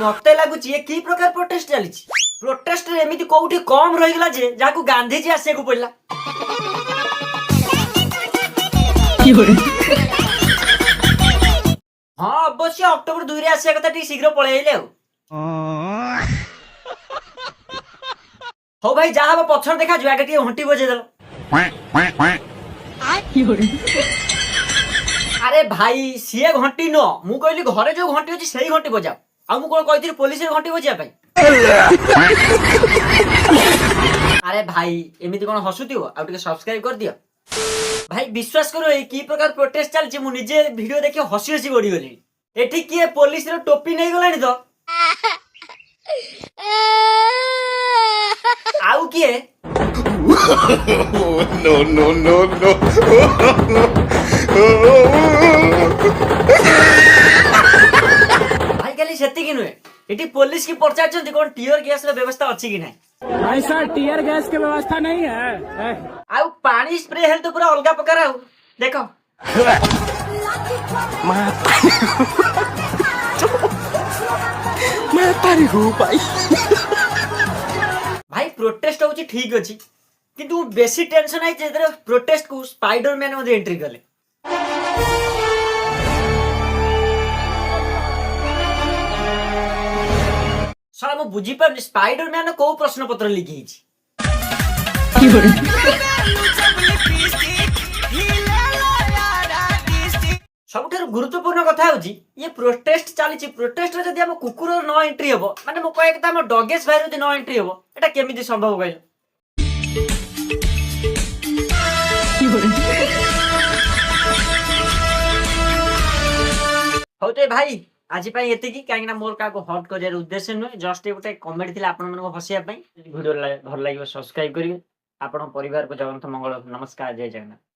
मते लागुची ये की प्रकार प्रोटेस्ट चली प्रोटेस्ट रे एमिति कोउठी कम रहि गेला जे जाकू गांधी जी आसे को पड़ला हाँ अवश्य अक्टोबर 2 रे आसे कथा टी शीघ्र पळे आइले हो भाई जहाँ पछर देखा जो आगे टी हंटी बजे दल अरे भाई सीए घंटी न मु कहली घरे जो घंटी अछि सेही घंटी बजाओ आ मु कोन कहिथि पुलिस रे घंटी बजिया भाई अरे भाई एमिति कोन हसुतियो आ टिके सब्सक्राइब कर दियो भाई विश्वास करो ए की प्रकार प्रोटेस्ट चलछि मु निजे वीडियो देखि हसी हसी गडी गली एठी किए पुलिस रे टोपी नै गलानी तो आउ किए no, no, no, no. भाई खाली सेति कि नुए एठी पुलिस की पचाचंती कोन टियर गैस रे व्यवस्था अछि कि नै भाई सर टीयर गैस की व्यवस्था नहीं है आउ पानी स्प्रे हेल तो पूरा अलगा प्रकार आउ देखो मैं तारी हूँ भाई भाई प्रोटेस्ट होची ठीक अछि किंतु बेसी टेंशन आई जे प्रोटेस्ट को स्पाइडरमैन मध्ये एंट्री कले साला मु बुझी पर स्पाइडरमैन को प्रश्न पत्र लिखि छी सबठार गुरुत्वपूर्ण कथा होची ये प्रोटेस्ट चली प्रोटेस्ट रे जदी हम कुकुर न एंट्री हबो माने मो कहे कि हम डॉगेस भाई रे न एंट्री हबो एटा केमिति संभव कहलो होते भाई आज पाई एति की काहे ना मोर का को हट कर उद्देश्य नुहे जस्ट गोटे कमेंट थिला आपन मन को हसिया पई वीडियो भल लागियो सब्सक्राइब करिवे आपन परिवार को जगन्नाथ मंगल नमस्कार जय जगन्नाथ।